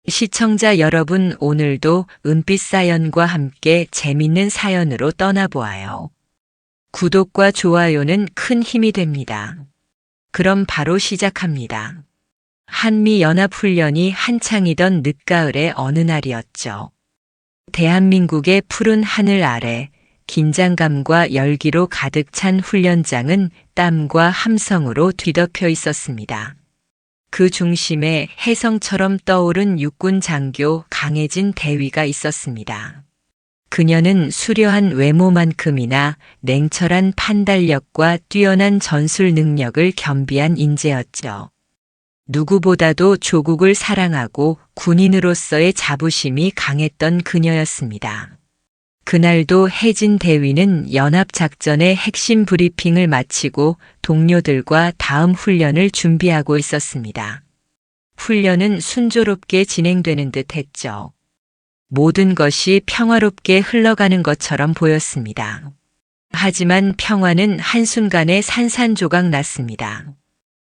시청자 여러분, 오늘도 은빛 사연과 함께 재밌는 사연으로 떠나보아요. 구독과 좋아요는 큰 힘이 됩니다. 그럼 바로 시작합니다. 한미연합훈련이 한창이던 늦가을의 어느 날이었죠. 대한민국의 푸른 하늘 아래 긴장감과 열기로 가득 찬 훈련장은 땀과 함성으로 뒤덮여 있었습니다. 그 중심에 혜성처럼 떠오른 육군 장교 강해진 대위가 있었습니다. 그녀는 수려한 외모만큼이나 냉철한 판단력과 뛰어난 전술 능력을 겸비한 인재였죠. 누구보다도 조국을 사랑하고 군인으로서의 자부심이 강했던 그녀였습니다. 그날도 혜진 대위는 연합작전의 핵심 브리핑을 마치고 동료들과 다음 훈련을 준비하고 있었습니다. 훈련은 순조롭게 진행되는 듯 했죠. 모든 것이 평화롭게 흘러가는 것처럼 보였습니다. 하지만 평화는 한순간에 산산조각 났습니다.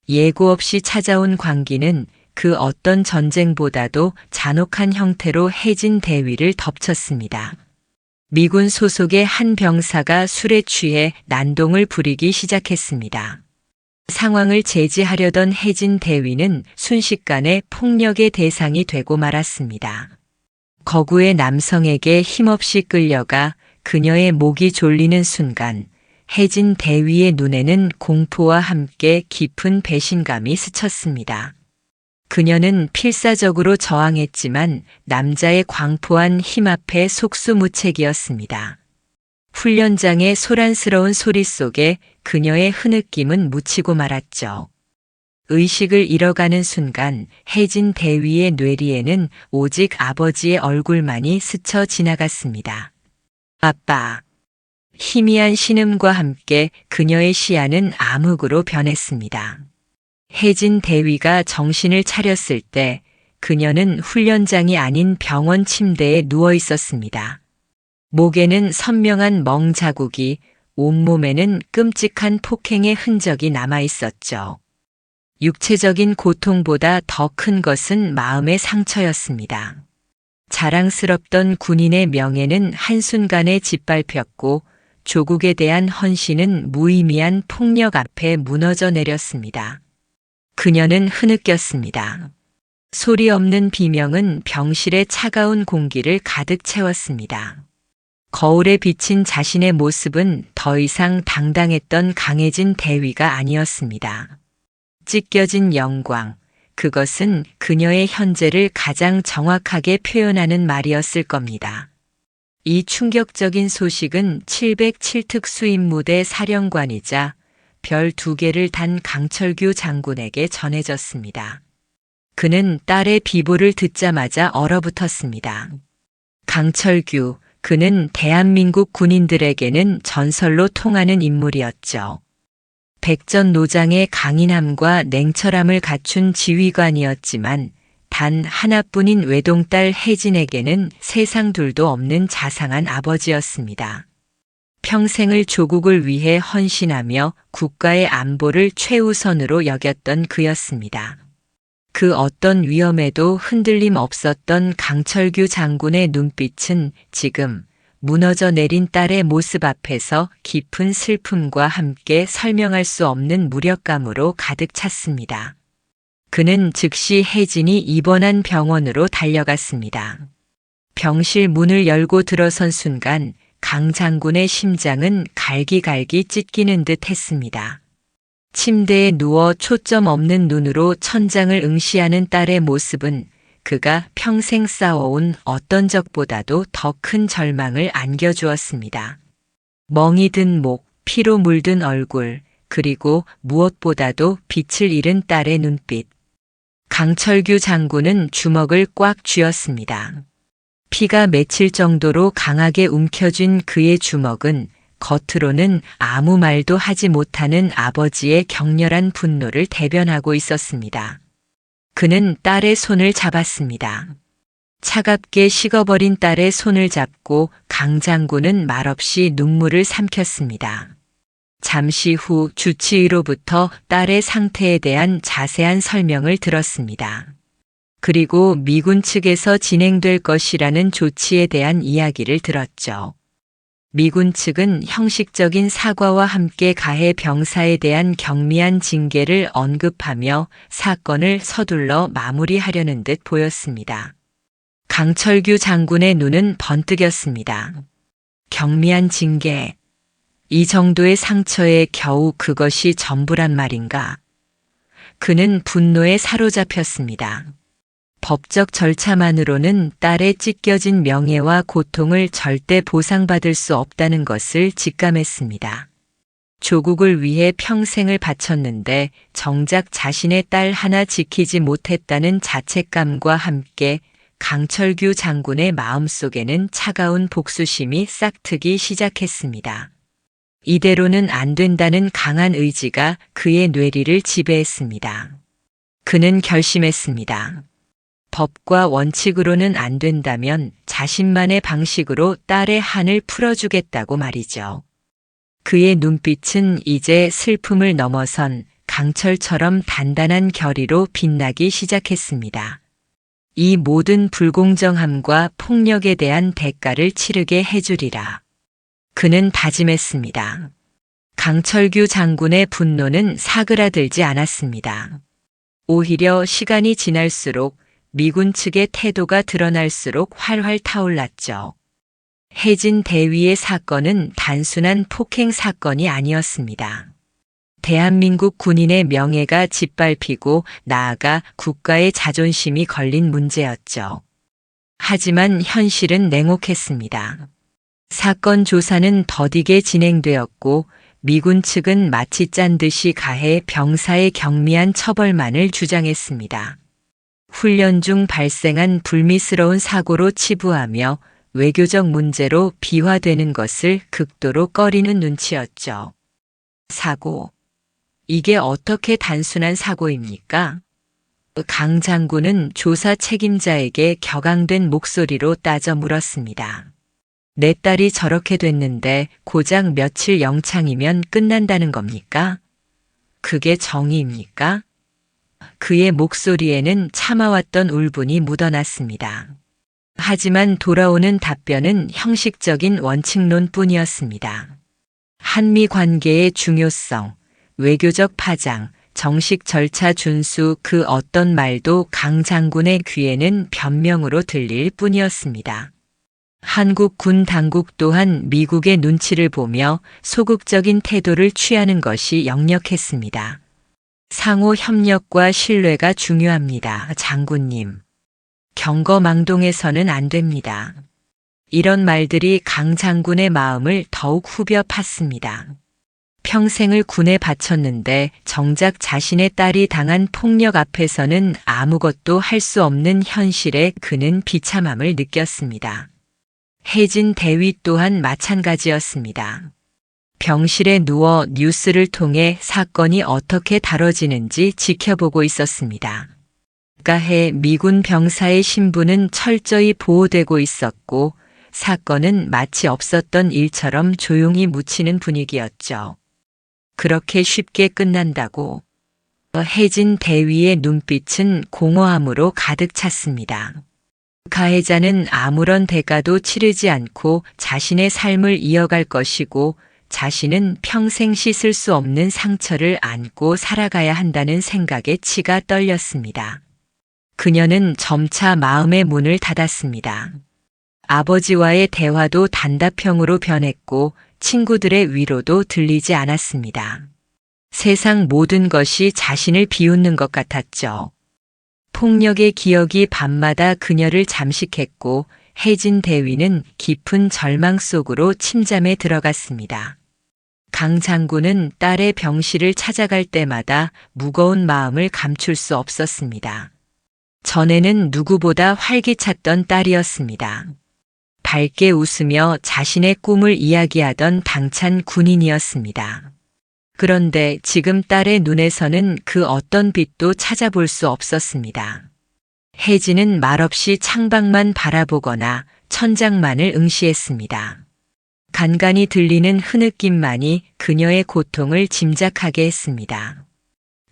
예고 없이 찾아온 광기는 그 어떤 전쟁보다도 잔혹한 형태로 혜진 대위를 덮쳤습니다. 미군 소속의 한 병사가 술에 취해 난동을 부리기 시작했습니다. 상황을 제지하려던 혜진 대위는 순식간에 폭력의 대상이 되고 말았습니다. 거구의 남성에게 힘없이 끌려가 그녀의 목이 졸리는 순간 혜진 대위의 눈에는 공포와 함께 깊은 배신감이 스쳤습니다. 그녀는 필사적으로 저항했지만 남자의 광포한 힘 앞에 속수무책이었습니다. 훈련장의 소란스러운 소리 속에 그녀의 흐느낌은 묻히고 말았죠. 의식을 잃어가는 순간 혜진 대위의 뇌리에는 오직 아버지의 얼굴만이 스쳐 지나갔습니다. 아빠. 희미한 신음과 함께 그녀의 시야는 암흑으로 변했습니다. 혜진 대위가 정신을 차렸을 때 그녀는 훈련장이 아닌 병원 침대에 누워 있었습니다. 목에는 선명한 멍 자국이, 온몸에는 끔찍한 폭행의 흔적이 남아 있었죠. 육체적인 고통보다 더 큰 것은 마음의 상처였습니다. 자랑스럽던 군인의 명예는 한순간에 짓밟혔고 조국에 대한 헌신은 무의미한 폭력 앞에 무너져 내렸습니다. 그녀는 흐느꼈습니다. 소리 없는 비명은 병실의 차가운 공기를 가득 채웠습니다. 거울에 비친 자신의 모습은 더 이상 당당했던 강해진 대위가 아니었습니다. 찢겨진 영광, 그것은 그녀의 현재를 가장 정확하게 표현하는 말이었을 겁니다. 이 충격적인 소식은 707특 수임무대 사령관이자 별 2개를 단 강철규 장군에게 전해졌습니다. 그는 딸의 비보를 듣자마자 얼어붙었습니다. 강철규, 그는 대한민국 군인들에게는 전설로 통하는 인물이었죠. 백전노장의 강인함과 냉철함을 갖춘 지휘관이었지만 단 하나뿐인 외동딸 혜진에게는 세상 둘도 없는 자상한 아버지였습니다. 평생을 조국을 위해 헌신하며 국가의 안보를 최우선으로 여겼던 그였습니다. 그 어떤 위험에도 흔들림 없었던 강철규 장군의 눈빛은 지금 무너져 내린 딸의 모습 앞에서 깊은 슬픔과 함께 설명할 수 없는 무력감으로 가득 찼습니다. 그는 즉시 혜진이 입원한 병원으로 달려갔습니다. 병실 문을 열고 들어선 순간 강 장군의 심장은 갈기갈기 찢기는 듯 했습니다. 침대에 누워 초점 없는 눈으로 천장을 응시하는 딸의 모습은 그가 평생 쌓아온 어떤 적보다도 더 큰 절망을 안겨주었습니다. 멍이 든 목, 피로 물든 얼굴, 그리고 무엇보다도 빛을 잃은 딸의 눈빛. 강철규 장군은 주먹을 꽉 쥐었습니다. 피가 맺힐 정도로 강하게 움켜쥔 그의 주먹은 겉으로는 아무 말도 하지 못하는 아버지의 격렬한 분노를 대변하고 있었습니다. 그는 딸의 손을 잡았습니다. 차갑게 식어버린 딸의 손을 잡고 강 장군은 말없이 눈물을 삼켰습니다. 잠시 후 주치의로부터 딸의 상태에 대한 자세한 설명을 들었습니다. 그리고 미군 측에서 진행될 것이라는 조치에 대한 이야기를 들었죠. 미군 측은 형식적인 사과와 함께 가해 병사에 대한 경미한 징계를 언급하며 사건을 서둘러 마무리하려는 듯 보였습니다. 강철규 장군의 눈은 번뜩였습니다. 경미한 징계. 이 정도의 상처에 겨우 그것이 전부란 말인가? 그는 분노에 사로잡혔습니다. 법적 절차만으로는 딸의 찢겨진 명예와 고통을 절대 보상받을 수 없다는 것을 직감했습니다. 조국을 위해 평생을 바쳤는데 정작 자신의 딸 하나 지키지 못했다는 자책감과 함께 강철규 장군의 마음속에는 차가운 복수심이 싹트기 시작했습니다. 이대로는 안 된다는 강한 의지가 그의 뇌리를 지배했습니다. 그는 결심했습니다. 법과 원칙으로는 안 된다면 자신만의 방식으로 딸의 한을 풀어주겠다고 말이죠. 그의 눈빛은 이제 슬픔을 넘어선 강철처럼 단단한 결의로 빛나기 시작했습니다. 이 모든 불공정함과 폭력에 대한 대가를 치르게 해주리라. 그는 다짐했습니다. 강철규 장군의 분노는 사그라들지 않았습니다. 오히려 시간이 지날수록 미군 측의 태도가 드러날수록 활활 타올랐죠. 해진 대위의 사건은 단순한 폭행 사건이 아니었습니다. 대한민국 군인의 명예가 짓밟히고 나아가 국가의 자존심이 걸린 문제였죠. 하지만 현실은 냉혹했습니다. 사건 조사는 더디게 진행되었고 미군 측은 마치 짠 듯이 가해 병사의 경미한 처벌만을 주장했습니다. 훈련 중 발생한 불미스러운 사고로 치부하며 외교적 문제로 비화되는 것을 극도로 꺼리는 눈치였죠. 사고. 이게 어떻게 단순한 사고입니까? 강 장군은 조사 책임자에게 격앙된 목소리로 따져 물었습니다. 내 딸이 저렇게 됐는데 고작 며칠 영창이면 끝난다는 겁니까? 그게 정의입니까? 그의 목소리에는 참아왔던 울분이 묻어났습니다. 하지만 돌아오는 답변은 형식적인 원칙론뿐이었습니다. 한미 관계의 중요성, 외교적 파장, 정식 절차 준수 그 어떤 말도 강 장군의 귀에는 변명으로 들릴 뿐이었습니다. 한국 군 당국 또한 미국의 눈치를 보며 소극적인 태도를 취하는 것이 역력했습니다. 상호 협력과 신뢰가 중요합니다, 장군님. 경거망동해서는 안 됩니다. 이런 말들이 강 장군의 마음을 더욱 후벼 팠습니다. 평생을 군에 바쳤는데 정작 자신의 딸이 당한 폭력 앞에서는 아무것도 할 수 없는 현실에 그는 비참함을 느꼈습니다. 해진 대위 또한 마찬가지였습니다. 병실에 누워 뉴스를 통해 사건이 어떻게 다뤄지는지 지켜보고 있었습니다. 가해 미군 병사의 신분은 철저히 보호되고 있었고 사건은 마치 없었던 일처럼 조용히 묻히는 분위기였죠. 그렇게 쉽게 끝난다고? 해진 대위의 눈빛은 공허함으로 가득 찼습니다. 가해자는 아무런 대가도 치르지 않고 자신의 삶을 이어갈 것이고 자신은 평생 씻을 수 없는 상처를 안고 살아가야 한다는 생각에 치가 떨렸습니다. 그녀는 점차 마음의 문을 닫았습니다. 아버지와의 대화도 단답형으로 변했고 친구들의 위로도 들리지 않았습니다. 세상 모든 것이 자신을 비웃는 것 같았죠. 폭력의 기억이 밤마다 그녀를 잠식했고 해진 대위는 깊은 절망 속으로 침잠에 들어갔습니다. 강 장군은 딸의 병실을 찾아갈 때마다 무거운 마음을 감출 수 없었습니다. 전에는 누구보다 활기찼던 딸이었습니다. 밝게 웃으며 자신의 꿈을 이야기하던 당찬 군인이었습니다. 그런데 지금 딸의 눈에서는 그 어떤 빛도 찾아볼 수 없었습니다. 혜진은 말없이 창밖만 바라보거나 천장만을 응시했습니다. 간간이 들리는 흐느낌만이 그녀의 고통을 짐작하게 했습니다.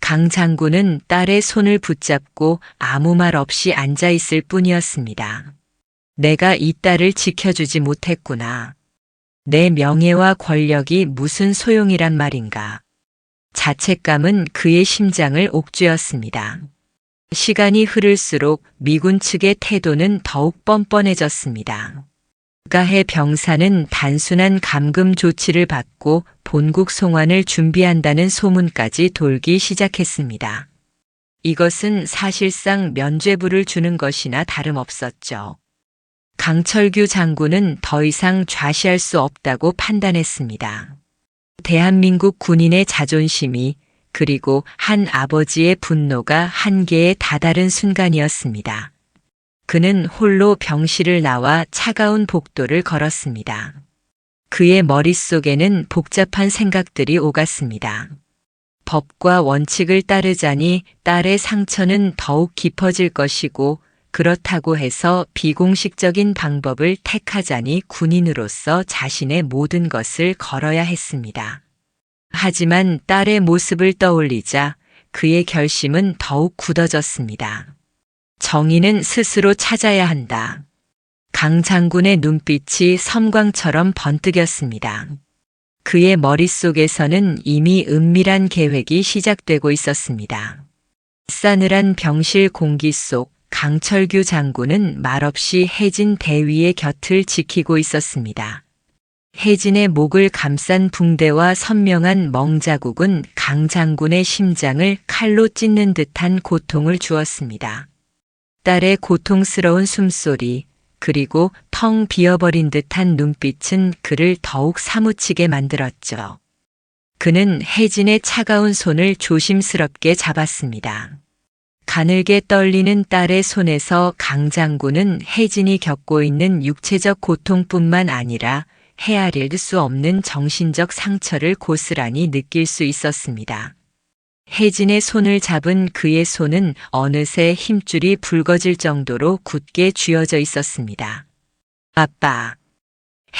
강 장군은 딸의 손을 붙잡고 아무 말 없이 앉아 있을 뿐이었습니다. 내가 이 딸을 지켜주지 못했구나. 내 명예와 권력이 무슨 소용이란 말인가. 자책감은 그의 심장을 옥죄었습니다. 시간이 흐를수록 미군 측의 태도는 더욱 뻔뻔해졌습니다. 가해 병사는 단순한 감금 조치를 받고 본국 송환을 준비한다는 소문까지 돌기 시작했습니다. 이것은 사실상 면죄부를 주는 것이나 다름없었죠. 강철규 장군은 더 이상 좌시할 수 없다고 판단했습니다. 대한민국 군인의 자존심이 그리고 한 아버지의 분노가 한계에 다다른 순간이었습니다. 그는 홀로 병실을 나와 차가운 복도를 걸었습니다. 그의 머릿속에는 복잡한 생각들이 오갔습니다. 법과 원칙을 따르자니 딸의 상처는 더욱 깊어질 것이고 그렇다고 해서 비공식적인 방법을 택하자니 군인으로서 자신의 모든 것을 걸어야 했습니다. 하지만 딸의 모습을 떠올리자 그의 결심은 더욱 굳어졌습니다. 정의는 스스로 찾아야 한다. 강 장군의 눈빛이 섬광처럼 번뜩였습니다. 그의 머릿속에서는 이미 은밀한 계획이 시작되고 있었습니다. 싸늘한 병실 공기 속 강철규 장군은 말없이 혜진 대위의 곁을 지키고 있었습니다. 혜진의 목을 감싼 붕대와 선명한 멍자국은 강 장군의 심장을 칼로 찢는 듯한 고통을 주었습니다. 딸의 고통스러운 숨소리, 그리고 텅 비어버린 듯한 눈빛은 그를 더욱 사무치게 만들었죠. 그는 혜진의 차가운 손을 조심스럽게 잡았습니다. 가늘게 떨리는 딸의 손에서 강 장군은 혜진이 겪고 있는 육체적 고통뿐만 아니라 헤아릴 수 없는 정신적 상처를 고스란히 느낄 수 있었습니다. 혜진의 손을 잡은 그의 손은 어느새 힘줄이 붉어질 정도로 굳게 쥐어져 있었습니다. 아빠.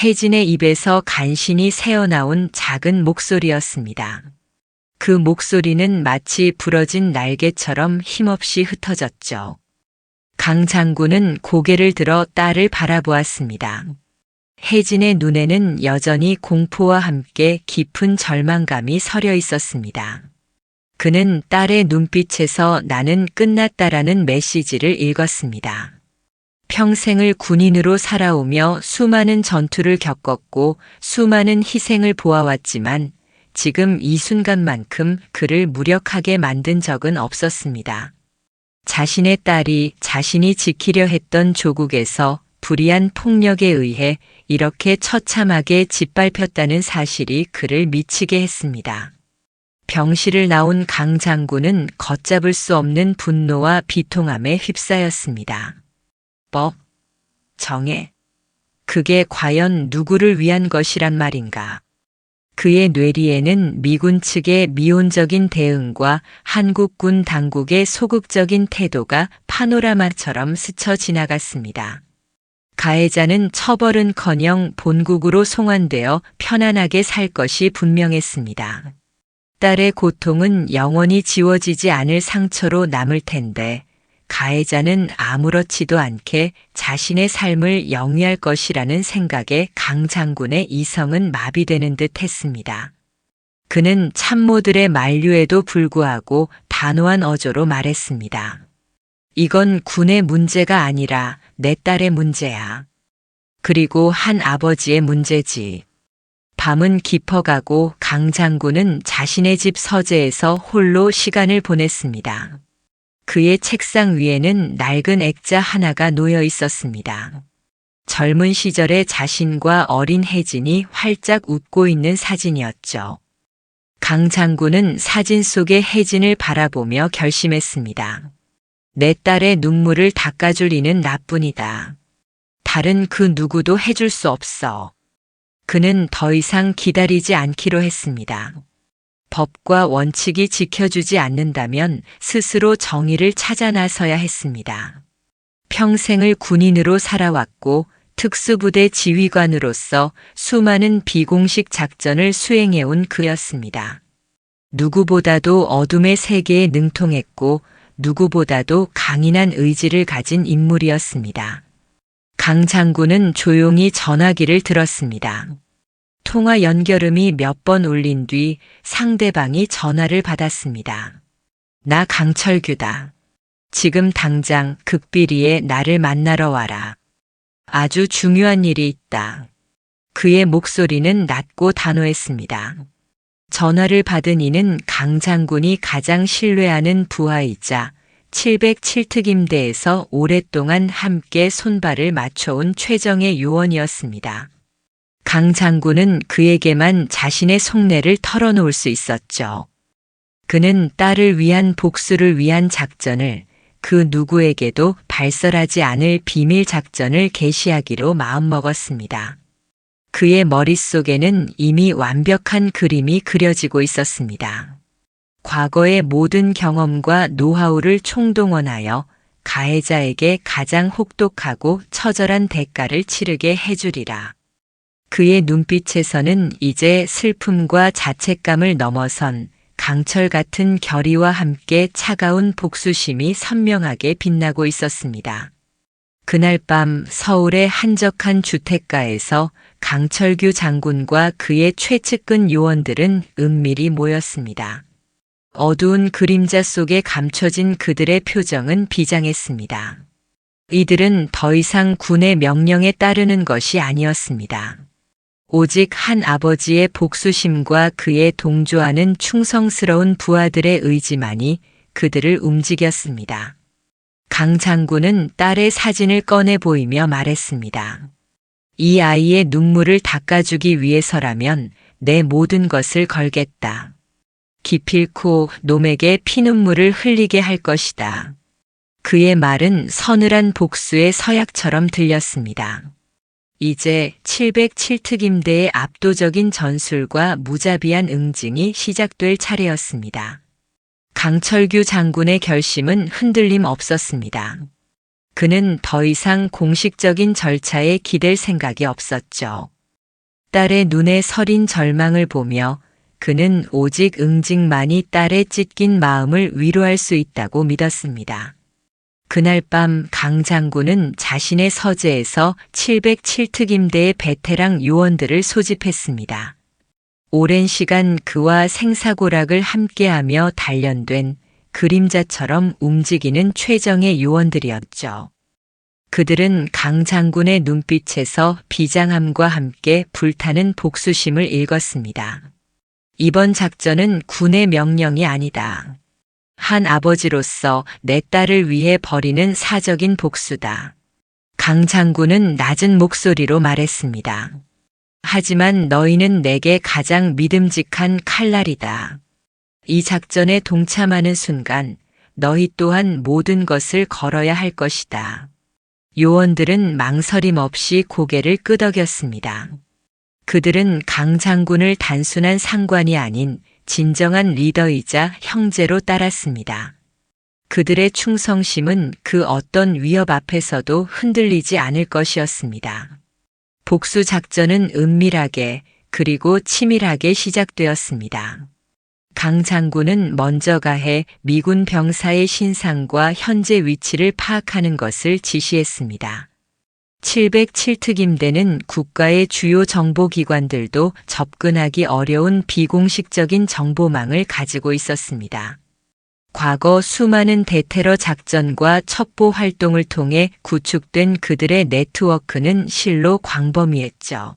혜진의 입에서 간신히 새어나온 작은 목소리였습니다. 그 목소리는 마치 부러진 날개처럼 힘없이 흩어졌죠. 강 장군은 고개를 들어 딸을 바라보았습니다. 혜진의 눈에는 여전히 공포와 함께 깊은 절망감이 서려 있었습니다. 그는 딸의 눈빛에서 나는 끝났다라는 메시지를 읽었습니다. 평생을 군인으로 살아오며 수많은 전투를 겪었고 수많은 희생을 보아왔지만 지금 이 순간만큼 그를 무력하게 만든 적은 없었습니다. 자신의 딸이 자신이 지키려 했던 조국에서 불의한 폭력에 의해 이렇게 처참하게 짓밟혔다는 사실이 그를 미치게 했습니다. 병실을 나온 강 장군은 걷잡을 수 없는 분노와 비통함에 휩싸였습니다. 법, 정예, 그게 과연 누구를 위한 것이란 말인가? 그의 뇌리에는 미군 측의 미온적인 대응과 한국군 당국의 소극적인 태도가 파노라마처럼 스쳐 지나갔습니다. 가해자는 처벌은커녕 본국으로 송환되어 편안하게 살 것이 분명했습니다. 딸의 고통은 영원히 지워지지 않을 상처로 남을 텐데 가해자는 아무렇지도 않게 자신의 삶을 영위할 것이라는 생각에 강 장군의 이성은 마비되는 듯 했습니다. 그는 참모들의 만류에도 불구하고 단호한 어조로 말했습니다. 이건 군의 문제가 아니라 내 딸의 문제야. 그리고 한 아버지의 문제지. 밤은 깊어가고 강 장군은 자신의 집 서재에서 홀로 시간을 보냈습니다. 그의 책상 위에는 낡은 액자 하나가 놓여 있었습니다. 젊은 시절의 자신과 어린 혜진이 활짝 웃고 있는 사진이었죠. 강 장군은 사진 속의 혜진을 바라보며 결심했습니다. 내 딸의 눈물을 닦아줄 이는 나뿐이다. 다른 그 누구도 해줄 수 없어. 그는 더 이상 기다리지 않기로 했습니다. 법과 원칙이 지켜주지 않는다면 스스로 정의를 찾아 나서야 했습니다. 평생을 군인으로 살아왔고 특수부대 지휘관으로서 수많은 비공식 작전을 수행해온 그였습니다. 누구보다도 어둠의 세계에 능통했고 누구보다도 강인한 의지를 가진 인물이었습니다. 강 장군은 조용히 전화기를 들었습니다. 통화 연결음이 몇 번 울린 뒤 상대방이 전화를 받았습니다. 나 강철규다. 지금 당장 극비리에 나를 만나러 와라. 아주 중요한 일이 있다. 그의 목소리는 낮고 단호했습니다. 전화를 받은 이는 강 장군이 가장 신뢰하는 부하이자 707특임대에서 오랫동안 함께 손발을 맞춰온 최정예 요원이었습니다. 강 장군은 그에게만 자신의 속내를 털어놓을 수 있었죠. 그는 딸을 위한 복수를 위한 작전을 그 누구에게도 발설하지 않을 비밀 작전을 개시하기로 마음먹었습니다. 그의 머릿속에는 이미 완벽한 그림이 그려지고 있었습니다. 과거의 모든 경험과 노하우를 총동원하여 가해자에게 가장 혹독하고 처절한 대가를 치르게 해주리라. 그의 눈빛에서는 이제 슬픔과 자책감을 넘어선 강철 같은 결의와 함께 차가운 복수심이 선명하게 빛나고 있었습니다. 그날 밤 서울의 한적한 주택가에서 강철규 장군과 그의 최측근 요원들은 은밀히 모였습니다. 어두운 그림자 속에 감춰진 그들의 표정은 비장했습니다. 이들은 더 이상 군의 명령에 따르는 것이 아니었습니다. 오직 한 아버지의 복수심과 그에 동조하는 충성스러운 부하들의 의지만이 그들을 움직였습니다. 강 장군은 딸의 사진을 꺼내 보이며 말했습니다. 이 아이의 눈물을 닦아주기 위해서라면 내 모든 것을 걸겠다. 기필코 놈에게 피눈물을 흘리게 할 것이다. 그의 말은 서늘한 복수의 서약처럼 들렸습니다. 이제 707특임대의 압도적인 전술과 무자비한 응징이 시작될 차례였습니다. 강철규 장군의 결심은 흔들림 없었습니다. 그는 더 이상 공식적인 절차에 기댈 생각이 없었죠. 딸의 눈에 서린 절망을 보며 그는 오직 응징만이 딸의 찢긴 마음을 위로할 수 있다고 믿었습니다. 그날 밤 강 장군은 자신의 서재에서 707특임대의 베테랑 요원들을 소집했습니다. 오랜 시간 그와 생사고락을 함께하며 단련된 그림자처럼 움직이는 최정예 요원들이었죠. 그들은 강 장군의 눈빛에서 비장함과 함께 불타는 복수심을 읽었습니다. 이번 작전은 군의 명령이 아니다. 한 아버지로서 내 딸을 위해 벌이는 사적인 복수다. 강 장군은 낮은 목소리로 말했습니다. 하지만 너희는 내게 가장 믿음직한 칼날이다. 이 작전에 동참하는 순간 너희 또한 모든 것을 걸어야 할 것이다. 요원들은 망설임 없이 고개를 끄덕였습니다. 그들은 강 장군을 단순한 상관이 아닌 진정한 리더이자 형제로 따랐습니다. 그들의 충성심은 그 어떤 위협 앞에서도 흔들리지 않을 것이었습니다. 복수 작전은 은밀하게 그리고 치밀하게 시작되었습니다. 강 장군은 먼저 가해 미군 병사의 신상과 현재 위치를 파악하는 것을 지시했습니다. 707특임대는 국가의 주요 정보기관들도 접근하기 어려운 비공식적인 정보망을 가지고 있었습니다. 과거 수많은 대테러 작전과 첩보 활동을 통해 구축된 그들의 네트워크는 실로 광범위했죠.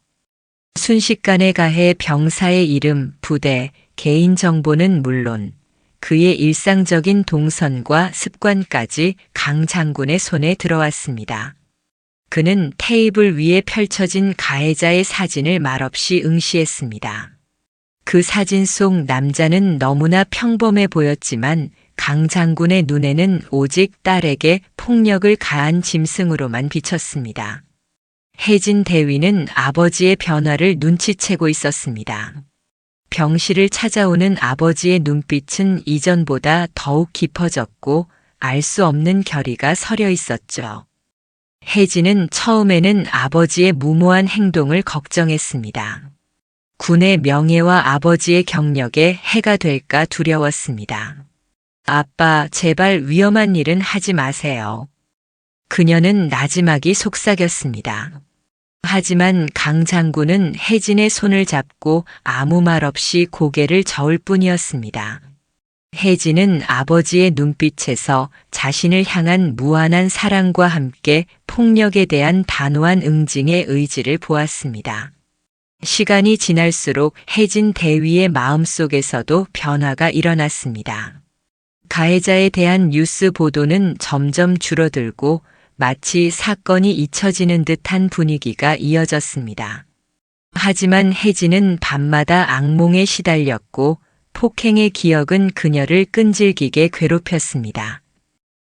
순식간에 가해 병사의 이름, 부대, 개인 정보는 물론 그의 일상적인 동선과 습관까지 강 장군의 손에 들어왔습니다. 그는 테이블 위에 펼쳐진 가해자의 사진을 말없이 응시했습니다. 그 사진 속 남자는 너무나 평범해 보였지만 강 장군의 눈에는 오직 딸에게 폭력을 가한 짐승으로만 비쳤습니다. 혜진 대위는 아버지의 변화를 눈치채고 있었습니다. 병실을 찾아오는 아버지의 눈빛은 이전보다 더욱 깊어졌고 알 수 없는 결의가 서려 있었죠. 혜진은 처음에는 아버지의 무모한 행동을 걱정했습니다. 군의 명예와 아버지의 경력에 해가 될까 두려웠습니다. 아빠, 제발 위험한 일은 하지 마세요. 그녀는 나지막이 속삭였습니다. 하지만 강 장군은 혜진의 손을 잡고 아무 말 없이 고개를 저을 뿐이었습니다. 혜진은 아버지의 눈빛에서 자신을 향한 무한한 사랑과 함께 폭력에 대한 단호한 응징의 의지를 보았습니다. 시간이 지날수록 혜진 대위의 마음속에서도 변화가 일어났습니다. 가해자에 대한 뉴스 보도는 점점 줄어들고 마치 사건이 잊혀지는 듯한 분위기가 이어졌습니다. 하지만 혜진은 밤마다 악몽에 시달렸고 폭행의 기억은 그녀를 끈질기게 괴롭혔습니다.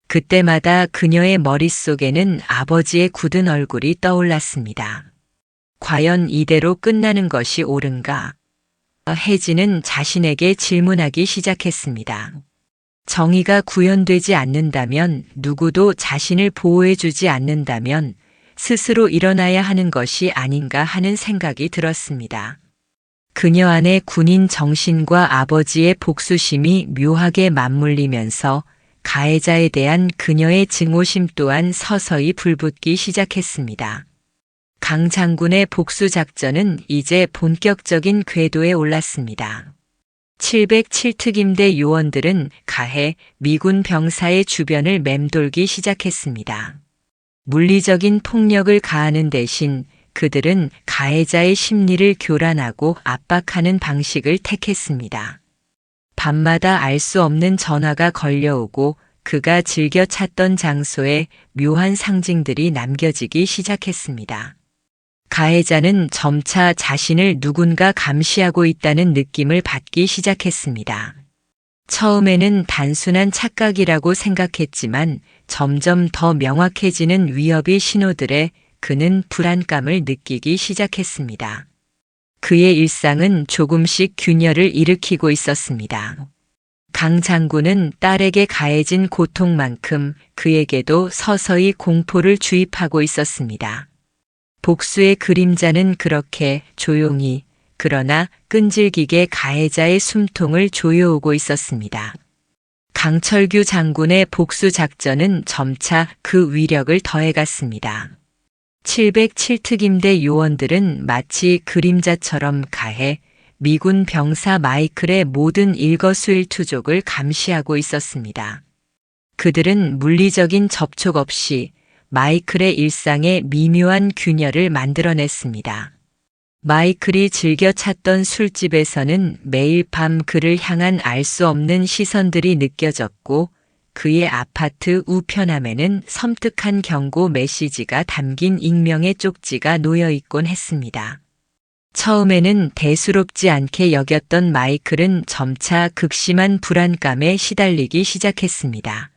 그때마다 그녀의 머릿속에는 아버지의 굳은 얼굴이 떠올랐습니다. 과연 이대로 끝나는 것이 옳은가? 혜진은 자신에게 질문하기 시작했습니다. 정의가 구현되지 않는다면, 누구도 자신을 보호해주지 않는다면 스스로 일어나야 하는 것이 아닌가 하는 생각이 들었습니다. 그녀 안에 군인 정신과 아버지의 복수심이 묘하게 맞물리면서 가해자에 대한 그녀의 증오심 또한 서서히 불붙기 시작했습니다. 강 장군의 복수 작전은 이제 본격적인 궤도에 올랐습니다. 707특임대 요원들은 가해 미군 병사의 주변을 맴돌기 시작했습니다. 물리적인 폭력을 가하는 대신 그들은 가해자의 심리를 교란하고 압박하는 방식을 택했습니다. 밤마다 알 수 없는 전화가 걸려오고 그가 즐겨 찾던 장소에 묘한 상징들이 남겨지기 시작했습니다. 가해자는 점차 자신을 누군가 감시하고 있다는 느낌을 받기 시작했습니다. 처음에는 단순한 착각이라고 생각했지만 점점 더 명확해지는 위협의 신호들에 그는 불안감을 느끼기 시작했습니다. 그의 일상은 조금씩 균열을 일으키고 있었습니다. 강 장군은 딸에게 가해진 고통만큼 그에게도 서서히 공포를 주입하고 있었습니다. 복수의 그림자는 그렇게 조용히 그러나 끈질기게 가해자의 숨통을 조여오고 있었습니다. 강철규 장군의 복수 작전은 점차 그 위력을 더해갔습니다. 707특임대 요원들은 마치 그림자처럼 가해 미군 병사 마이클의 모든 일거수일투족을 감시하고 있었습니다. 그들은 물리적인 접촉 없이 마이클의 일상에 미묘한 균열을 만들어냈습니다. 마이클이 즐겨 찾던 술집에서는 매일 밤 그를 향한 알 수 없는 시선들이 느껴졌고 그의 아파트 우편함에는 섬뜩한 경고 메시지가 담긴 익명의 쪽지가 놓여 있곤 했습니다. 처음에는 대수롭지 않게 여겼던 마이클은 점차 극심한 불안감에 시달리기 시작했습니다.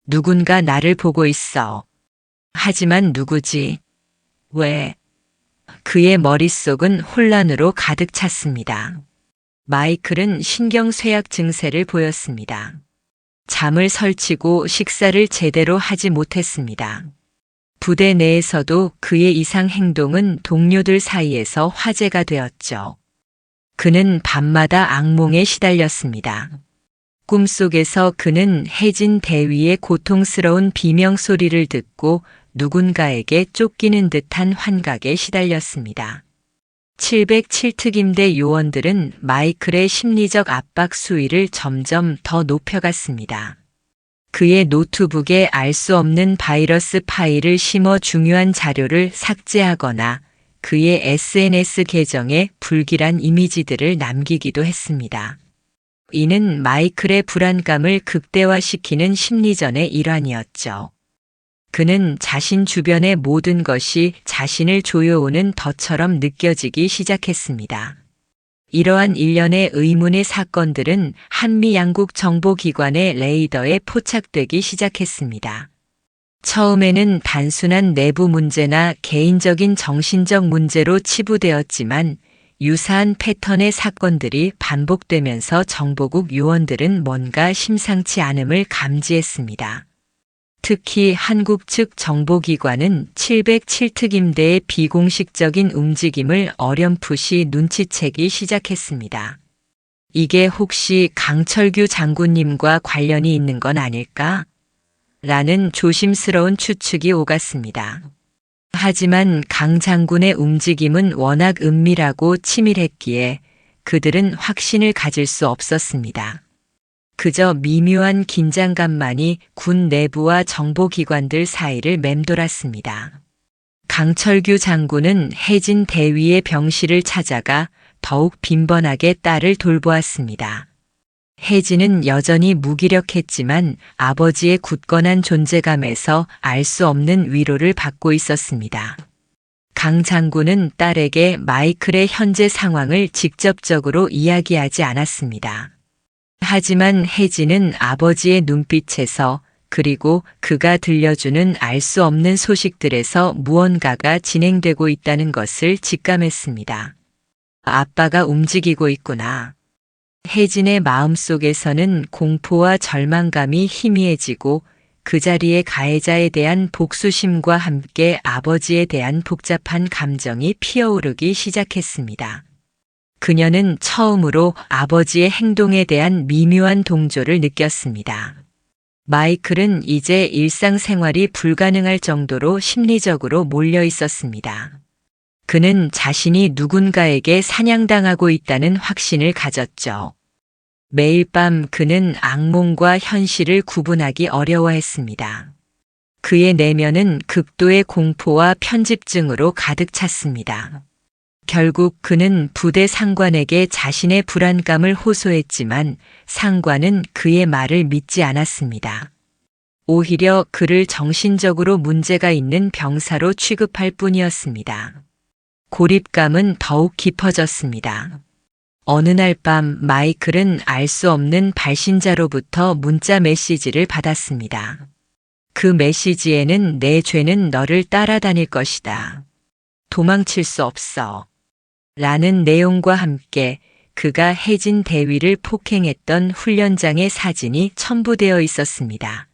누군가 나를 보고 있어. 하지만 누구지? 왜? 그의 머릿속은 혼란으로 가득 찼습니다. 마이클은 신경쇠약 증세를 보였습니다. 잠을 설치고 식사를 제대로 하지 못했습니다. 부대 내에서도 그의 이상 행동은 동료들 사이에서 화제가 되었죠. 그는 밤마다 악몽에 시달렸습니다. 꿈속에서 그는 혜진 대위의 고통스러운 비명 소리를 듣고 누군가에게 쫓기는 듯한 환각에 시달렸습니다. 707특임대 요원들은 마이클의 심리적 압박 수위를 점점 더 높여갔습니다. 그의 노트북에 알 수 없는 바이러스 파일을 심어 중요한 자료를 삭제하거나 그의 SNS 계정에 불길한 이미지들을 남기기도 했습니다. 이는 마이클의 불안감을 극대화시키는 심리전의 일환이었죠. 그는 자신 주변의 모든 것이 자신을 조여오는 덫처럼 느껴지기 시작했습니다. 이러한 일련의 의문의 사건들은 한미 양국 정보기관의 레이더에 포착되기 시작했습니다. 처음에는 단순한 내부 문제나 개인적인 정신적 문제로 치부되었지만 유사한 패턴의 사건들이 반복되면서 정보국 요원들은 뭔가 심상치 않음을 감지했습니다. 특히 한국 측 정보기관은 707특임대의 비공식적인 움직임을 어렴풋이 눈치채기 시작했습니다. 이게 혹시 강철규 장군님과 관련이 있는 건 아닐까? 라는 조심스러운 추측이 오갔습니다. 하지만 강 장군의 움직임은 워낙 은밀하고 치밀했기에 그들은 확신을 가질 수 없었습니다. 그저 미묘한 긴장감만이 군 내부와 정보기관들 사이를 맴돌았습니다. 강철규 장군은 해진 대위의 병실을 찾아가 더욱 빈번하게 딸을 돌보았습니다. 혜진은 여전히 무기력했지만 아버지의 굳건한 존재감에서 알 수 없는 위로를 받고 있었습니다. 강 장군은 딸에게 마이클의 현재 상황을 직접적으로 이야기하지 않았습니다. 하지만 혜진은 아버지의 눈빛에서 그리고 그가 들려주는 알 수 없는 소식들에서 무언가가 진행되고 있다는 것을 직감했습니다. 아빠가 움직이고 있구나. 혜진의 마음속에서는 공포와 절망감이 희미해지고 그 자리에 가해자에 대한 복수심과 함께 아버지에 대한 복잡한 감정이 피어오르기 시작했습니다. 그녀는 처음으로 아버지의 행동에 대한 미묘한 동조를 느꼈습니다. 마이클은 이제 일상생활이 불가능할 정도로 심리적으로 몰려 있었습니다. 그는 자신이 누군가에게 사냥당하고 있다는 확신을 가졌죠. 매일 밤 그는 악몽과 현실을 구분하기 어려워했습니다. 그의 내면은 극도의 공포와 편집증으로 가득 찼습니다. 결국 그는 부대 상관에게 자신의 불안감을 호소했지만 상관은 그의 말을 믿지 않았습니다. 오히려 그를 정신적으로 문제가 있는 병사로 취급할 뿐이었습니다. 고립감은 더욱 깊어졌습니다. 어느 날 밤 마이클은 알 수 없는 발신자로부터 문자 메시지를 받았습니다. 그 메시지에는 내 죄는 너를 따라다닐 것이다. 도망칠 수 없어. 라는 내용과 함께 그가 해진 대위를 폭행했던 훈련장의 사진이 첨부되어 있었습니다.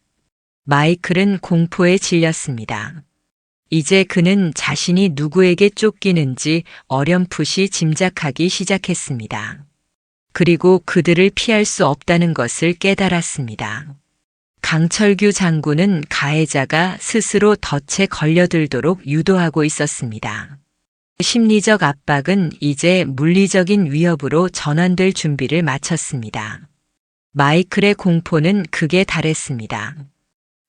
마이클은 공포에 질렸습니다. 이제 그는 자신이 누구에게 쫓기는지 어렴풋이 짐작하기 시작했습니다. 그리고 그들을 피할 수 없다는 것을 깨달았습니다. 강철규 장군은 가해자가 스스로 덫에 걸려들도록 유도하고 있었습니다. 심리적 압박은 이제 물리적인 위협으로 전환될 준비를 마쳤습니다. 마이클의 공포는 극에 달했습니다.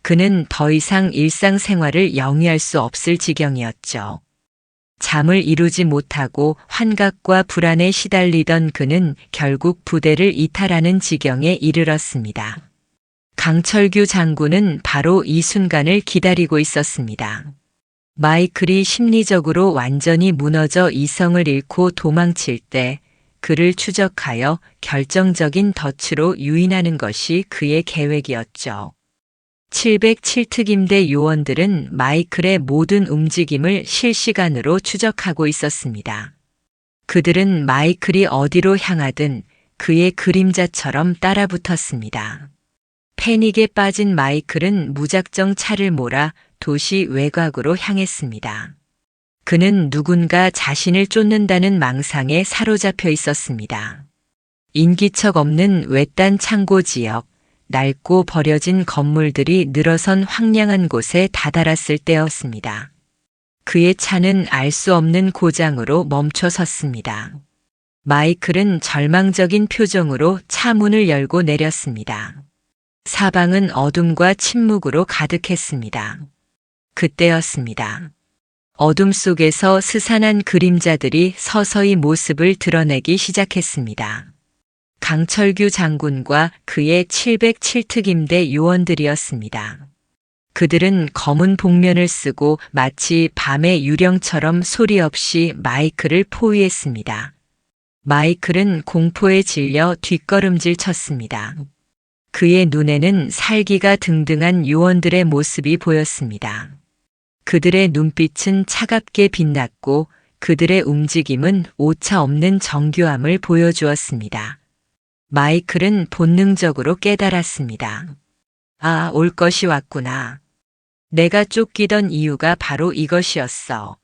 그는 더 이상 일상생활을 영위할 수 없을 지경이었죠. 잠을 이루지 못하고 환각과 불안에 시달리던 그는 결국 부대를 이탈하는 지경에 이르렀습니다. 강철규 장군은 바로 이 순간을 기다리고 있었습니다. 마이클이 심리적으로 완전히 무너져 이성을 잃고 도망칠 때 그를 추적하여 결정적인 덫으로 유인하는 것이 그의 계획이었죠. 707특임대 요원들은 마이클의 모든 움직임을 실시간으로 추적하고 있었습니다. 그들은 마이클이 어디로 향하든 그의 그림자처럼 따라붙었습니다. 패닉에 빠진 마이클은 무작정 차를 몰아 도시 외곽으로 향했습니다. 그는 누군가 자신을 쫓는다는 망상에 사로잡혀 있었습니다. 인기척 없는 외딴 창고 지역, 낡고 버려진 건물들이 늘어선 황량한 곳에 다다랐을 때였습니다. 그의 차는 알 수 없는 고장으로 멈춰 섰습니다. 마이클은 절망적인 표정으로 차 문을 열고 내렸습니다. 사방은 어둠과 침묵으로 가득했습니다. 그때였습니다. 어둠 속에서 스산한 그림자들이 서서히 모습을 드러내기 시작했습니다. 강철규 장군과 그의 707특임대 요원들이었습니다. 그들은 검은 복면을 쓰고 마치 밤의 유령처럼 소리 없이 마이클을 포위했습니다. 마이클은 공포에 질려 뒷걸음질 쳤습니다. 그의 눈에는 살기가 등등한 요원들의 모습이 보였습니다. 그들의 눈빛은 차갑게 빛났고 그들의 움직임은 오차 없는 정교함을 보여주었습니다. 마이클은 본능적으로 깨달았습니다. 아, 올 것이 왔구나. 내가 쫓기던 이유가 바로 이것이었어.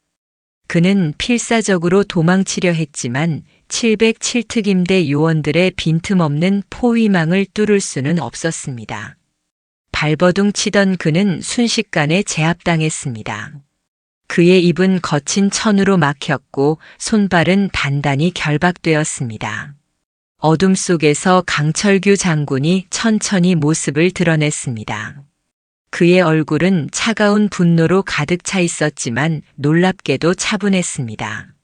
그는 필사적으로 도망치려 했지만 707특임대 요원들의 빈틈없는 포위망을 뚫을 수는 없었습니다. 발버둥 치던 그는 순식간에 제압당했습니다. 그의 입은 거친 천으로 막혔고 손발은 단단히 결박되었습니다. 어둠 속에서 강철규 장군이 천천히 모습을 드러냈습니다. 그의 얼굴은 차가운 분노로 가득 차 있었지만 놀랍게도 차분했습니다.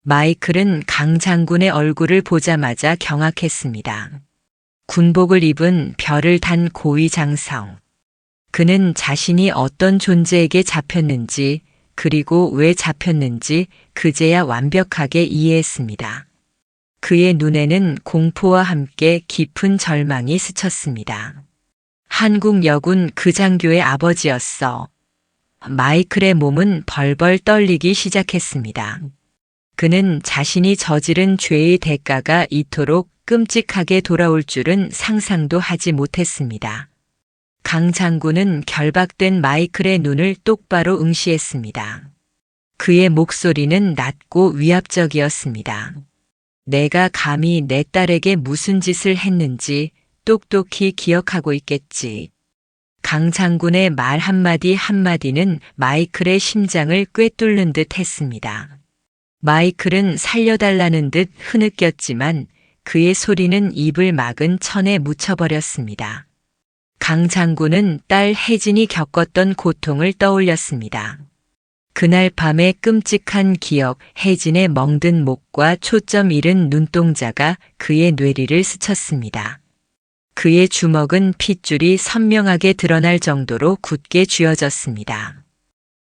마이클은 강 장군의 얼굴을 보자마자 경악했습니다. 군복을 입은 별을 단 고위 장성. 그는 자신이 어떤 존재에게 잡혔는지 그리고 왜 잡혔는지 그제야 완벽하게 이해했습니다. 그의 눈에는 공포와 함께 깊은 절망이 스쳤습니다. 한국 여군 그 장교의 아버지였어. 마이클의 몸은 벌벌 떨리기 시작했습니다. 그는 자신이 저지른 죄의 대가가 이토록 끔찍하게 돌아올 줄은 상상도 하지 못했습니다. 강 장군은 결박된 마이클의 눈을 똑바로 응시했습니다. 그의 목소리는 낮고 위압적이었습니다. 내가 감히 내 딸에게 무슨 짓을 했는지 똑똑히 기억하고 있겠지. 강 장군의 말 한마디 한마디는 마이클의 심장을 꿰뚫는 듯 했습니다. 마이클은 살려달라는 듯 흐느꼈지만 그의 소리는 입을 막은 천에 묻혀버렸습니다. 강 장군은 딸 혜진이 겪었던 고통을 떠올렸습니다. 그날 밤의 끔찍한 기억, 혜진의 멍든 목과 초점 잃은 눈동자가 그의 뇌리를 스쳤습니다. 그의 주먹은 핏줄이 선명하게 드러날 정도로 굳게 쥐어졌습니다.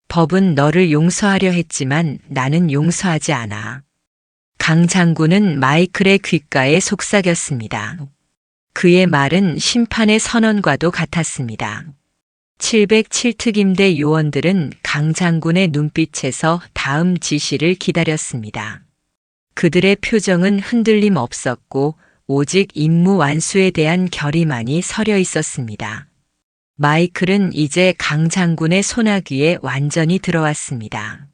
법은 너를 용서하려 했지만 나는 용서하지 않아. 강 장군은 마이클의 귓가에 속삭였습니다. 그의 말은 심판의 선언과도 같았습니다. 707특임대 요원들은 강 장군의 눈빛에서 다음 지시를 기다렸습니다. 그들의 표정은 흔들림 없었고 오직 임무 완수에 대한 결의만이 서려 있었습니다. 마이클은 이제 강 장군의 손아귀에 완전히 들어왔습니다.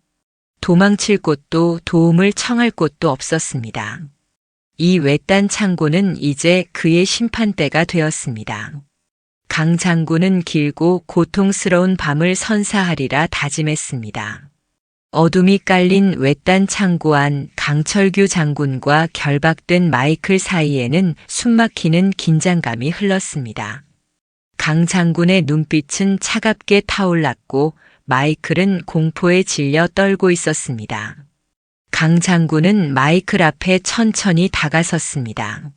도망칠 곳도 도움을 청할 곳도 없었습니다. 이 외딴 창고는 이제 그의 심판대가 되었습니다. 강 장군은 길고 고통스러운 밤을 선사하리라 다짐했습니다. 어둠이 깔린 외딴 창고 안 강철규 장군과 결박된 마이클 사이에는 숨막히는 긴장감이 흘렀습니다. 강 장군의 눈빛은 차갑게 타올랐고 마이클은 공포에 질려 떨고 있었습니다. 강 장군은 마이클 앞에 천천히 다가섰습니다.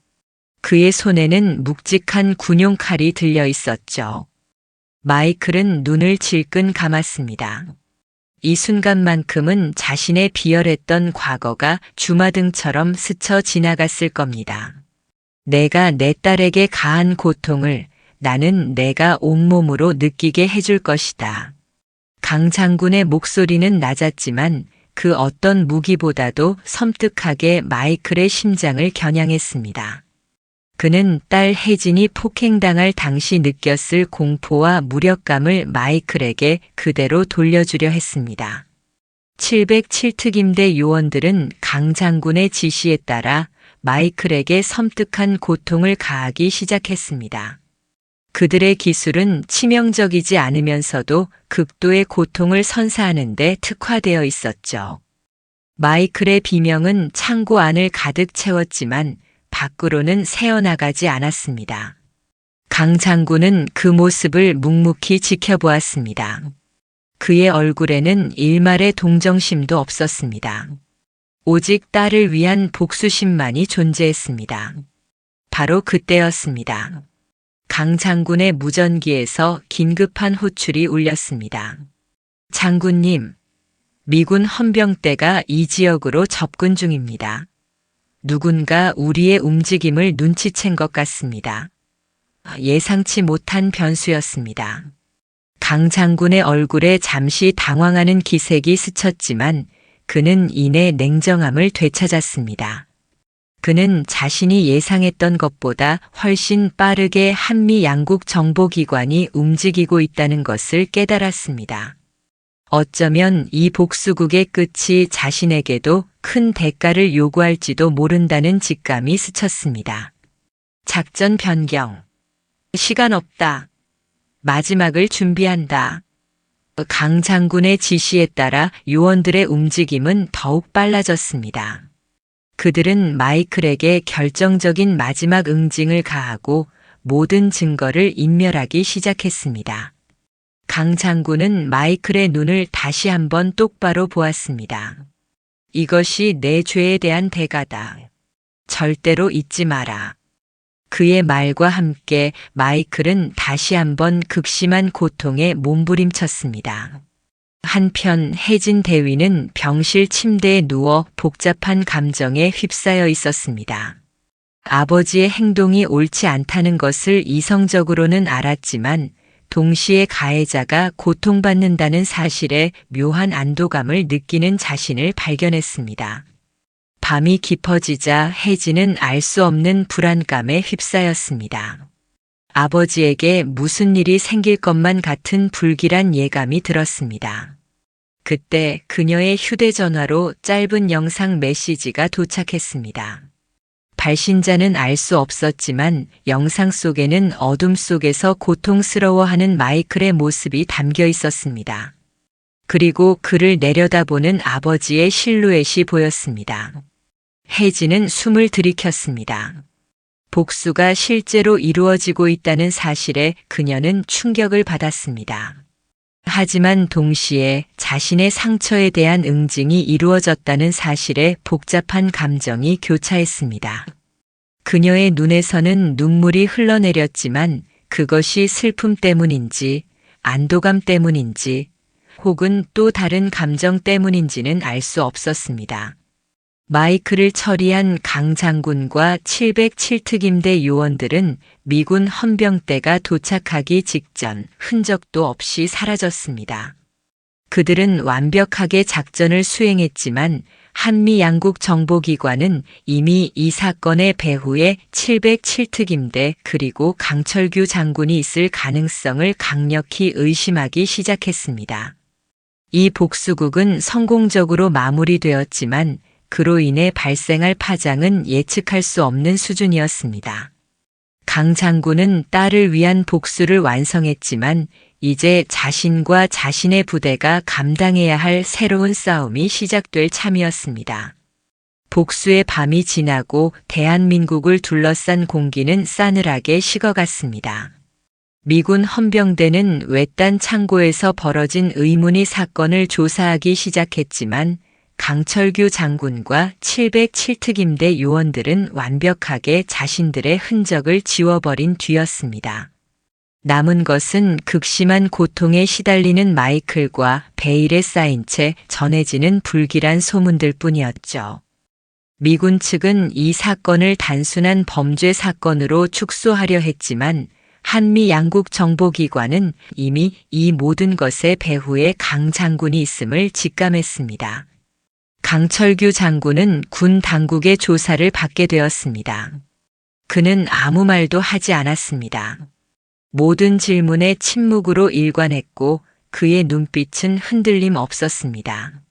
그의 손에는 묵직한 군용칼이 들려 있었죠. 마이클은 눈을 질끈 감았습니다. 이 순간만큼은 자신의 비열했던 과거가 주마등처럼 스쳐 지나갔을 겁니다. 내가 내 딸에게 가한 고통을 나는 내가 온몸으로 느끼게 해줄 것이다. 강 장군의 목소리는 낮았지만 그 어떤 무기보다도 섬뜩하게 마이클의 심장을 겨냥했습니다. 그는 딸 혜진이 폭행당할 당시 느꼈을 공포와 무력감을 마이클에게 그대로 돌려주려 했습니다. 707특임대 요원들은 강 장군의 지시에 따라 마이클에게 섬뜩한 고통을 가하기 시작했습니다. 그들의 기술은 치명적이지 않으면서도 극도의 고통을 선사하는 데 특화되어 있었죠. 마이클의 비명은 창고 안을 가득 채웠지만 밖으로는 새어나가지 않았습니다. 강 장군은 그 모습을 묵묵히 지켜보았습니다. 그의 얼굴에는 일말의 동정심도 없었습니다. 오직 딸을 위한 복수심만이 존재했습니다. 바로 그때였습니다. 강 장군의 무전기에서 긴급한 호출이 울렸습니다. 장군님, 미군 헌병대가 이 지역으로 접근 중입니다. 누군가 우리의 움직임을 눈치챈 것 같습니다. 예상치 못한 변수였습니다. 강 장군의 얼굴에 잠시 당황하는 기색이 스쳤지만 그는 이내 냉정함을 되찾았습니다. 그는 자신이 예상했던 것보다 훨씬 빠르게 한미 양국 정보기관이 움직이고 있다는 것을 깨달았습니다. 어쩌면 이 복수국의 끝이 자신에게도 큰 대가를 요구할지도 모른다는 직감이 스쳤습니다. 작전 변경. 시간 없다. 마지막을 준비한다. 강 장군의 지시에 따라 요원들의 움직임은 더욱 빨라졌습니다. 그들은 마이클에게 결정적인 마지막 응징을 가하고 모든 증거를 인멸하기 시작했습니다. 강 장군은 마이클의 눈을 다시 한번 똑바로 보았습니다. 이것이 내 죄에 대한 대가다. 절대로 잊지 마라. 그의 말과 함께 마이클은 다시 한번 극심한 고통에 몸부림쳤습니다. 한편 혜진 대위는 병실 침대에 누워 복잡한 감정에 휩싸여 있었습니다. 아버지의 행동이 옳지 않다는 것을 이성적으로는 알았지만 동시에 가해자가 고통받는다는 사실에 묘한 안도감을 느끼는 자신을 발견했습니다. 밤이 깊어지자 혜진은 알 수 없는 불안감에 휩싸였습니다. 아버지에게 무슨 일이 생길 것만 같은 불길한 예감이 들었습니다. 그때 그녀의 휴대전화로 짧은 영상 메시지가 도착했습니다. 발신자는 알 수 없었지만 영상 속에는 어둠 속에서 고통스러워하는 마이클의 모습이 담겨 있었습니다. 그리고 그를 내려다보는 아버지의 실루엣이 보였습니다. 혜진은 숨을 들이켰습니다. 복수가 실제로 이루어지고 있다는 사실에 그녀는 충격을 받았습니다. 하지만 동시에 자신의 상처에 대한 응징이 이루어졌다는 사실에 복잡한 감정이 교차했습니다. 그녀의 눈에서는 눈물이 흘러내렸지만 그것이 슬픔 때문인지 안도감 때문인지 혹은 또 다른 감정 때문인지는 알 수 없었습니다. 마이클을 처리한 강 장군과 707특임대 요원들은 미군 헌병대가 도착하기 직전 흔적도 없이 사라졌습니다. 그들은 완벽하게 작전을 수행했지만 한미 양국 정보기관은 이미 이 사건의 배후에 707특임대 그리고 강철규 장군이 있을 가능성을 강력히 의심하기 시작했습니다. 이 복수국은 성공적으로 마무리되었지만 그로 인해 발생할 파장은 예측할 수 없는 수준이었습니다. 강 장군은 딸을 위한 복수를 완성했지만 이제 자신과 자신의 부대가 감당해야 할 새로운 싸움이 시작될 참이었습니다. 복수의 밤이 지나고 대한민국을 둘러싼 공기는 싸늘하게 식어갔습니다. 미군 헌병대는 외딴 창고에서 벌어진 의문의 사건을 조사하기 시작했지만 강철규 장군과 707특임대 요원들은 완벽하게 자신들의 흔적을 지워버린 뒤였습니다. 남은 것은 극심한 고통에 시달리는 마이클과 베일에 쌓인 채 전해지는 불길한 소문들 뿐이었죠. 미군 측은 이 사건을 단순한 범죄 사건으로 축소하려 했지만 한미 양국 정보기관은 이미 이 모든 것의 배후에 강 장군이 있음을 직감했습니다. 강철규 장군은 군 당국의 조사를 받게 되었습니다. 그는 아무 말도 하지 않았습니다. 모든 질문에 침묵으로 일관했고 그의 눈빛은 흔들림 없었습니다.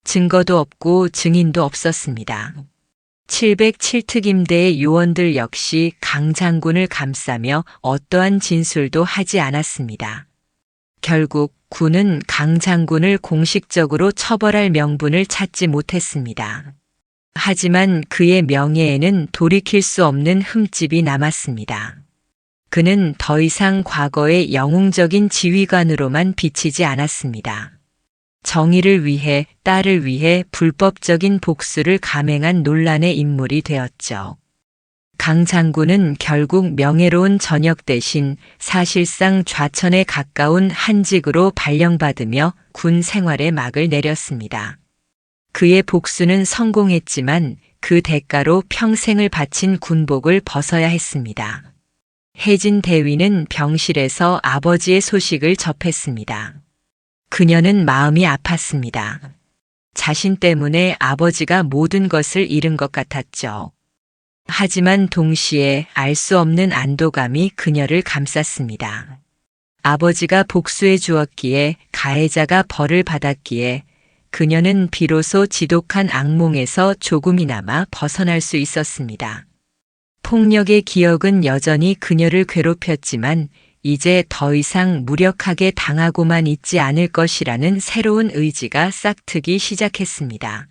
증거도 없고 증인도 없었습니다. 707특임대의 요원들 역시 강 장군을 감싸며 어떠한 진술도 하지 않았습니다. 결국 군은 강 장군을 공식적으로 처벌할 명분을 찾지 못했습니다. 하지만 그의 명예에는 돌이킬 수 없는 흠집이 남았습니다. 그는 더 이상 과거의 영웅적인 지휘관으로만 비치지 않았습니다. 정의를 위해, 딸을 위해 불법적인 복수를 감행한 논란의 인물이 되었죠. 강 장군은 결국 명예로운 전역 대신 사실상 좌천에 가까운 한직으로 발령받으며 군 생활에 막을 내렸습니다. 그의 복수는 성공했지만 그 대가로 평생을 바친 군복을 벗어야 했습니다. 혜진 대위는 병실에서 아버지의 소식을 접했습니다. 그녀는 마음이 아팠습니다. 자신 때문에 아버지가 모든 것을 잃은 것 같았죠. 하지만 동시에 알 수 없는 안도감이 그녀를 감쌌습니다. 아버지가 복수해 주었기에 가해자가 벌을 받았기에 그녀는 비로소 지독한 악몽에서 조금이나마 벗어날 수 있었습니다. 폭력의 기억은 여전히 그녀를 괴롭혔지만 이제 더 이상 무력하게 당하고만 있지 않을 것이라는 새로운 의지가 싹트기 시작했습니다.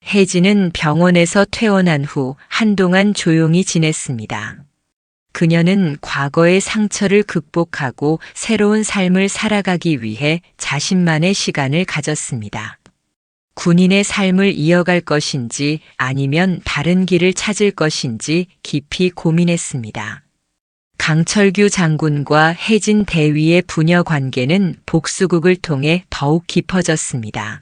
혜진은 병원에서 퇴원한 후 한동안 조용히 지냈습니다. 그녀는 과거의 상처를 극복하고 새로운 삶을 살아가기 위해 자신만의 시간을 가졌습니다. 군인의 삶을 이어갈 것인지 아니면 다른 길을 찾을 것인지 깊이 고민했습니다. 강철규 장군과 혜진 대위의 부녀 관계는 복수극을 통해 더욱 깊어졌습니다.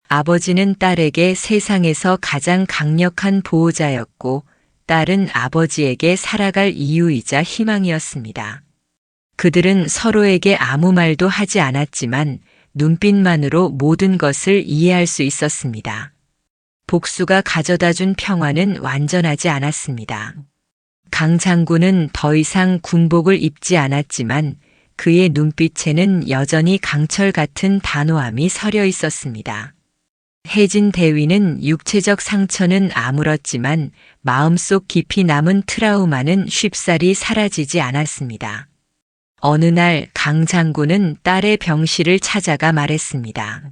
아버지는 딸에게 세상에서 가장 강력한 보호자였고 딸은 아버지에게 살아갈 이유이자 희망이었습니다. 그들은 서로에게 아무 말도 하지 않았지만 눈빛만으로 모든 것을 이해할 수 있었습니다. 복수가 가져다준 평화는 완전하지 않았습니다. 강 장군은 더 이상 군복을 입지 않았지만 그의 눈빛에는 여전히 강철 같은 단호함이 서려 있었습니다. 혜진 대위는 육체적 상처는 아물었지만 마음속 깊이 남은 트라우마는 쉽사리 사라지지 않았습니다. 어느 날 강 장군은 딸의 병실을 찾아가 말했습니다.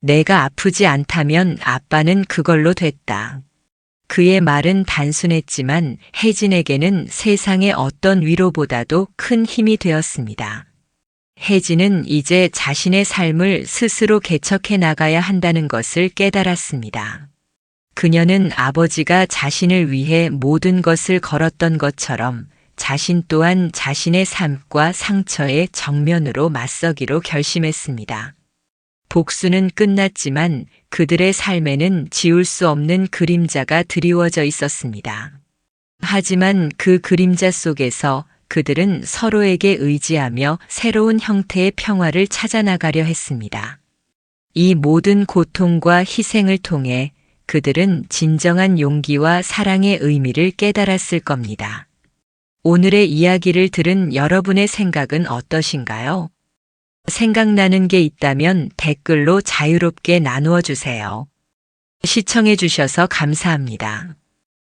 내가 아프지 않다면 아빠는 그걸로 됐다. 그의 말은 단순했지만 혜진에게는 세상의 어떤 위로보다도 큰 힘이 되었습니다. 혜진은 이제 자신의 삶을 스스로 개척해 나가야 한다는 것을 깨달았습니다. 그녀는 아버지가 자신을 위해 모든 것을 걸었던 것처럼 자신 또한 자신의 삶과 상처에 정면으로 맞서기로 결심했습니다. 복수는 끝났지만 그들의 삶에는 지울 수 없는 그림자가 드리워져 있었습니다. 하지만 그 그림자 속에서 그들은 서로에게 의지하며 새로운 형태의 평화를 찾아나가려 했습니다. 이 모든 고통과 희생을 통해 그들은 진정한 용기와 사랑의 의미를 깨달았을 겁니다. 오늘의 이야기를 들은 여러분의 생각은 어떠신가요? 생각나는 게 있다면 댓글로 자유롭게 나누어 주세요. 시청해 주셔서 감사합니다.